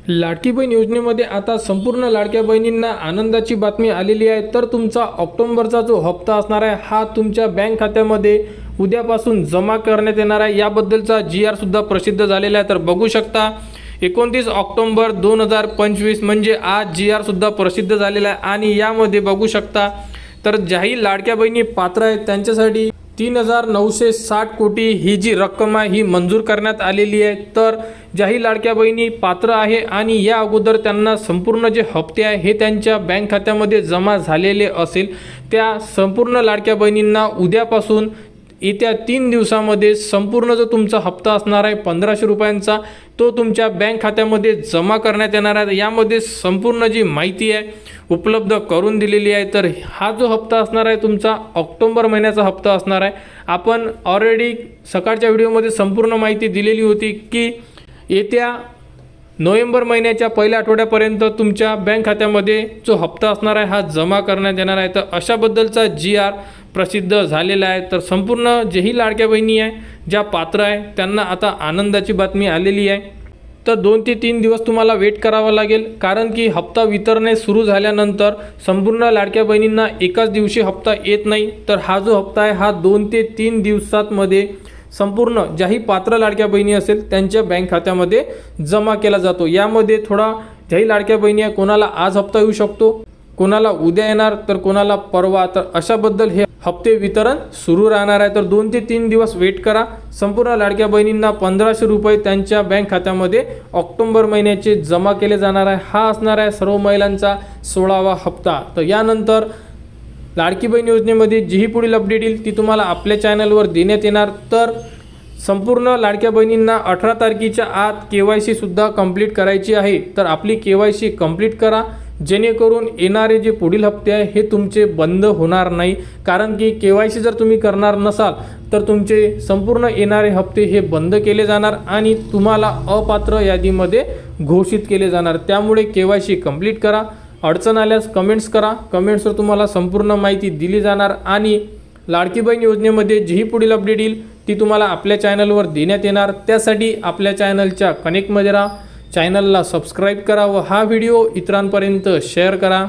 लाडकी बहीण योजनेमध्ये आता संपूर्ण लाडक्या बहिणींना आनंदाची बातमी आलेली आहे। तर तुमचा ऑक्टोबरचा जो हप्ता असणार आहे हा तुमच्या बँक खात्यामध्ये उद्यापासून जमा करण्यात येणार आहे। याबद्दलचा GR सुद्धा प्रसिद्ध झालेला आहे। तर बघू शकता 29 ऑक्टोबर 2025 म्हणजे आज GR सुद्धा प्रसिद्ध झालेला आहे। आणि यामध्ये बघू शकता तर ज्याही लाडक्या बहिणी पात्र आहेत त्यांच्यासाठी 3,960 कोटी ही जी रक्कम आहे ही मंजूर करण्यात आलेली आहे। तर ज्याही लाडक्या बहिणी पात्र आहे आणि या अगोदर त्यांना संपूर्ण जे हप्ते आहे हे त्यांच्या बँक खात्यामध्ये जमा झालेले असेल त्या संपूर्ण लाडक्या बहिणींना उद्यापासून येत्या 3 दिवसामध्ये संपूर्ण जो तुमचा हप्ता असणार आहे 1500 रुपयांचा तो तुमच्या बँक खात्यामध्ये जमा करण्यात येणार आहे। यामध्ये संपूर्ण जी माहिती आहे उपलब्ध करून दिलेली आहे। तर हा जो हप्ता असणार आहे तुमचा ऑक्टोबर महिन्याचा हप्ता असणार आहे। आपण ऑलरेडी सकाळच्या व्हिडिओमध्ये संपूर्ण माहिती दिलेली होती की येत्या नोव्हेंबर महिन्याच्या पहिल्या आठवड्यापर्यंत तुमच्या बँक खात्यामध्ये जो हप्ता असणार आहे हा जमा करण्यात येणार आहे। तर अशाबद्दलचा GR प्रसिद्ध झालेला आहे। तर संपूर्ण जेही लाडक्या बहिणी आहे ज्या पात्र आहे त्यांना आता आनंदाची बातमी आलेली आहे। तर 2 ते 3 दिवस तुम्हाला वेट करावा लागेल, कारण की हप्ता वितरणे सुरू झाल्यानंतर संपूर्ण लाडक्या बहिणींना एकाच दिवशी हप्ता येत नाही। तर हा जो हप्ता आहे हा 2 ते 3 दिवसांमध्ये संपूर्ण ज्याही पात्र लाडक्या बहिणी असेल त्यांच्या बँक खात्यामध्ये जमा केला जातो। यामध्ये थोडा ज्याही लाडक्या बहिणी आहे कोणाला आज हप्ता येऊ शकतो, कोणाला उद्या येणार, तर कोणाला परवा। तर अशाबद्दल हे हप्ते वितरण सुरू राहणार आहे। तर 2 ते 3 दिवस वेट करा। संपूर्ण लाडक्या बहिणींना 1500 रुपये त्यांच्या बँक खात्यामध्ये ऑक्टोबर महिन्याचे जमा केले जाणार आहे। हा असणार आहे सर्व महिलांचा 16वा हप्ता। तर यानंतर लाडकी बहीण योजनेमध्ये जीही पुढील अपडेट येईल ती तुम्हाला आपल्या चॅनलवर देण्यात येणार। तर संपूर्ण लाडक्या बहिणींना 18 तारखेच्या आत KYC सुद्धा कंप्लीट करायची आहे। तर आपली KYC कंप्लीट करा, जेणेकरून येणारे जे पुढील हप्ते आहे हे तुमचे बंद होणार नाही। कारण की KYC जर तुम्ही करणार नसाल तर तुमचे संपूर्ण येणारे हप्ते हे बंद केले जाणार आणि तुम्हाला अपात्र यादीमध्ये घोषित केले जाणार। त्यामुळे KYC कंप्लीट करा। अडचण आल्यास कमेंट्स करा, कमेंट्सवर तुम्हाला संपूर्ण माहिती दिली जाणार आणि लाडकी बहीण योजनेमध्ये जीही पुढील अपडेट येईल ती तुम्हाला आपल्या चॅनलवर देण्यात येणार। त्यासाठी आपल्या चॅनलच्या कनेक्टमध्ये राहा, चॅनलला सबस्क्राईब करा व हा व्हिडिओ इतरांपर्यंत शेअर करा।